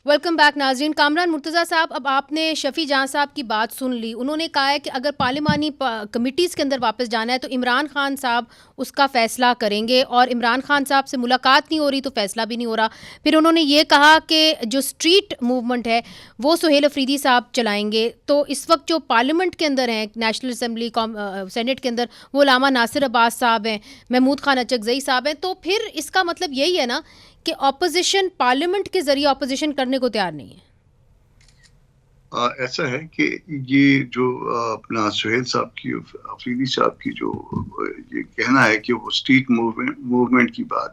Welcome back ناظرین. کامران مرتضیٰ صاحب, اب آپ نے شفیع جہاں صاحب کی بات سن لی. انہوں نے کہا ہے کہ اگر پارلیمانی کمیٹیز کے اندر واپس جانا ہے تو عمران خان صاحب اس کا فیصلہ کریں گے, اور عمران خان صاحب سے ملاقات نہیں ہو رہی تو فیصلہ بھی نہیں ہو رہا. پھر انہوں نے یہ کہا کہ جو اسٹریٹ موومنٹ ہے وہ سہیل افریدی صاحب چلائیں گے. تو اس وقت جو پارلیمنٹ کے اندر ہیں, نیشنل اسمبلی سینٹ کے اندر, وہ علامہ ناصر عباس صاحب ہیں, محمود خان اچکزئی صاحب ہیں. تو پھر اس کا مطلب یہی ہے نا کہ اپوزیشن پارلیمنٹ کے ذریعے اپوزیشن کرنے کو تیار نہیں ہے. ایسا ہے کہ یہ جو اپنا سہیل صاحب کی, افریدی صاحب کی جو یہ کہنا ہے کہ وہ اسٹریٹ موومنٹ کی بات,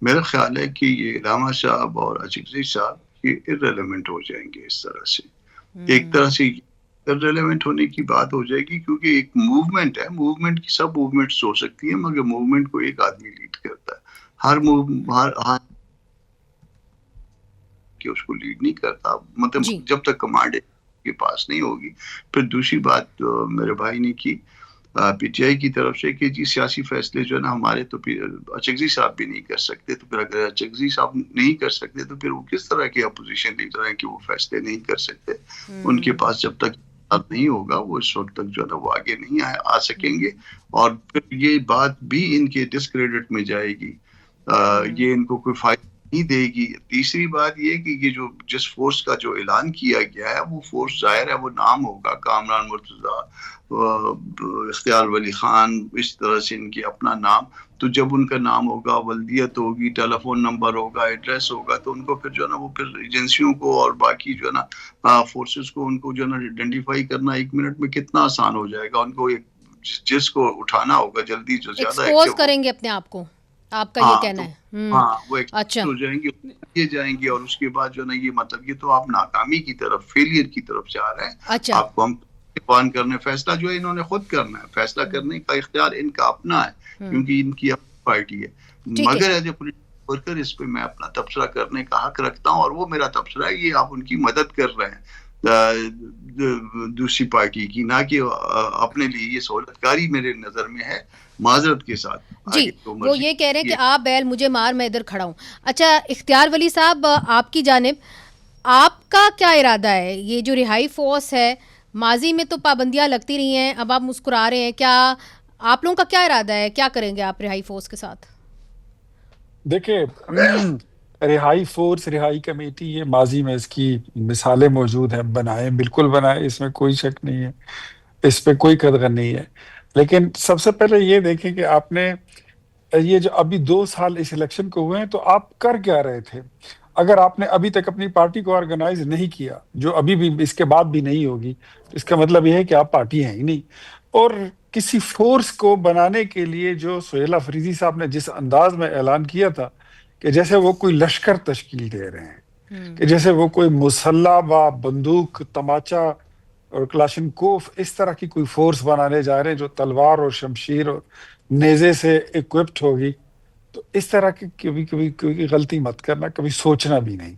میرا خیال ہے کہ یہ علامہ صاحب اور اچکزئی صاحب یہ ارریلیونٹ ہو جائیں گے. اس طرح سے ایک طرح سے ارریلیونٹ ہونے کی بات ہو جائے گی, کیونکہ ایک موومنٹ ہے, موومنٹ کی سب موومنٹس ہو سکتی ہیں مگر موومنٹ کو ایک آدمی لیڈ کرتا ہے. ہر کہ اس کو لیڈ نہیں کرتا, مطلب جب تک کمانڈ کے پاس نہیں ہوگی. پھر دوسری بات میرے بھائی نے کی پی ٹی آئی کی طرف سے کہ جی سیاسی فیصلے جو ہے نا ہمارے, تو پھر اچکزئی صاحب بھی نہیں کر سکتے. تو پھر اگر اچکزئی صاحب نہیں کر سکتے تو پھر وہ کس طرح کے اپوزیشن لیڈر ہیں کہ وہ فیصلے نہیں کر سکتے. ان کے پاس جب تک نہیں ہوگا وہ اس وقت تک جو ہے نا وہ آگے نہیں آ سکیں گے, اور پھر یہ بات بھی ان کے ڈسکریڈٹ میں جائے گی, یہ ان کو کوئی فائدہ نہیں دے گی. تیسری بات یہ کہ یہ جو جس فورس کا جو اعلان کیا گیا ہے وہ فورس ظاہر ہے وہ نام ہوگا کامران مرتضیٰ, اختیار ولی خان, اس طرح سے ان کے اپنا نام. تو جب ان کا نام ہوگا, ولدیت ہوگی, ٹیلی فون نمبر ہوگا, ایڈریس ہوگا, تو ان کو پھر جو ہے نا وہ پھر ایجنسیوں کو اور باقی جو ہے نا فورسز کو ان کو جو ہے نا آئیڈینٹیفائی کرنا 1 منٹ میں کتنا آسان ہو جائے گا. ان کو جس کو اٹھانا ہوگا جلدی جو زیادہ ایکسپوز کریں گے اپنے آپ کو, آپ کا یہ کہنا ہے. ہاں وہ ایکسپوز ہو جائیں گے, یہ جائیں گے, اور اس کے بعد جو ہے نا یہ مطلب یہ تو آپ ناکامی کی طرف, فیلئر کی طرف سے آ رہے ہیں. آپ کو ہم بان کرنے, فیصلہ جو ہے انہوں نے خود کرنا ہے, فیصلہ کرنے کا اختیار ان کا اپنا ہے کیونکہ ان کی اپنی پارٹی ہے. مگر ایز اے پولیٹیکل ورکر اس پہ میں اپنا تبصرہ کرنے کا حق رکھتا ہوں, اور وہ میرا تبصرہ ہے یہ آپ ان کی مدد کر رہے ہیں دوسری پارٹی کی, نہ کہ اپنے لیے. یہ سہولت کاری میرے نظر میں ہے, معذرت کے ساتھ. جی وہ یہ کہہ رہے ہیں کہ آپ بیل مجھے مار, میں ادھر کھڑا ہوں. اچھا اختیار ولی صاحب, آپ کی جانب آپ کا کیا ارادہ ہے؟ یہ جو رہائی فورس ہے, ماضی میں تو پابندیاں لگتی رہی ہیں, اب آپ مسکرا رہے ہیں, کیا آپ لوگوں کا کیا ارادہ ہے, کیا کریں گے آپ رہائی فورس کے ساتھ؟ دیکھیں رہائی فورس, رہائی کمیٹی, یہ ماضی میں اس کی مثالیں موجود ہیں, بنائیں, بالکل بنائیں, اس میں کوئی شک نہیں ہے, اس پہ کوئی قدغن نہیں ہے. لیکن سب سے پہلے یہ دیکھیں کہ آپ نے یہ جو ابھی 2 سال اس الیکشن کو ہوئے ہیں تو آپ کر کیا رہے تھے؟ اگر آپ نے ابھی تک اپنی پارٹی کو آرگنائز نہیں کیا, جو ابھی بھی اس کے بعد بھی نہیں ہوگی, اس کا مطلب یہ ہے کہ آپ پارٹی ہیں ہی نہیں. اور کسی فورس کو بنانے کے لیے جو سہیل افریدی صاحب نے جس انداز میں اعلان کیا تھا کہ جیسے وہ کوئی لشکر تشکیل دے رہے ہیں, کہ جیسے وہ کوئی مسلح و بندوق, تماچا اور کلاشنکوف اس طرح کی کوئی فورس بنانے جا رہے ہیں جو تلوار اور شمشیر اور نیزے سے ایکوپڈ ہوگی, تو اس طرح کی کبھی غلطی مت کرنا, کبھی سوچنا بھی نہیں.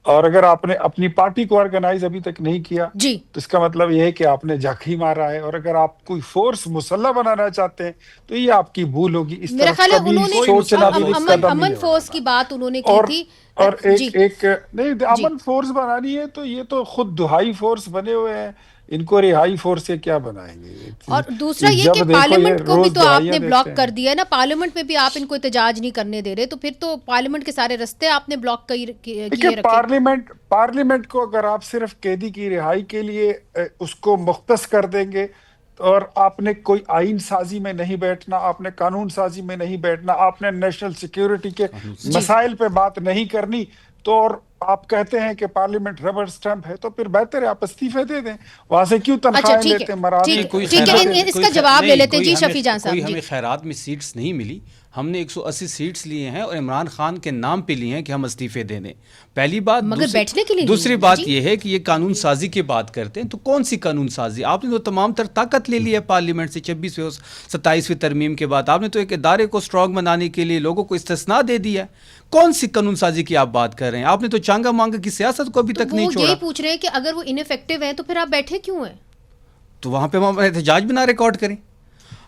اور اگر آپ نے اپنی پارٹی کو آرگنائز ابھی تک نہیں کیا تو اس کا مطلب یہ ہے کہ آپ نے جھک ہی مارا ہے. اور اگر آپ کوئی فورس مسلح بنانا چاہتے ہیں تو یہ آپ کی بھول ہوگی. اس طرح کبھی سوچنا بھی نہیں, قدم امن فورس کی بات انہوں نے کی تھی. اور ایک نہیں, امن فورس بنانی ہے تو یہ تو خود دہائی فورس بنے ہوئے ہیں, ان کو رہائی فورس سے کیا بنائیں گے؟ اور دوسرا یہ کہ پارلیمنٹ کو بھی تو آپ نے بلاک کر دیا ہے نا, پارلیمنٹ میں بھی آپ ان کو احتجاج نہیں کرنے دے رہے, تو پھر تو پارلیمنٹ کے سارے رستے آپ نے بلاک کیے رکھے. پارلیمنٹ کو اگر آپ صرف قیدی کی رہائی کے لیے اس کو مختص کر دیں گے, اور آپ نے کوئی آئین سازی میں نہیں بیٹھنا, آپ نے قانون سازی میں نہیں بیٹھنا, آپ نے نیشنل سیکیورٹی کے مسائل پہ بات نہیں کرنی, تو اور آپ کہتے ہیں کہ پارلیمنٹ ربر سٹیمپ ہے, تو پھر بہتر ہے آپ استعفے دے دیں. وہاں سے کیوں تنخواہیں لیتے ہیں؟ اس کا جواب لے لیتے ہیں. جی شفیع جان صاحب, کوئی ہمیں خیرات میں سیٹس نہیں ملی, ہم نے 180 سیٹس لیے ہیں اور عمران خان کے نام پہ لیے ہیں کہ ہم استعفے دے دیں. پہلی بات. مگر بیٹھنے کے لیے دوسری بات یہ ہے کہ یہ قانون سازی کی بات کرتے ہیں, تو کون سی قانون سازی؟ آپ نے تو تمام تر طاقت لے لی ہے پارلیمنٹ سے 26ویں 27ویں ترمیم کے بعد. آپ نے تو ایک ادارے کو اسٹرانگ بنانے کے لیے لوگوں کو استثناء دے دیا ہے. کون سی قانون سازی کی آپ بات کر رہے ہیں؟ آپ نے تو چانگا مانگا کی سیاست کو ابھی تک نہیں چھوڑا. وہ یہی پوچھ رہے ہیں کہ اگر وہ انیفیکٹو ہیں تو پھر آپ بیٹھے کیوں ہیں؟ تو وہاں پہ ہم احتجاج بنا ریکارڈ کریں.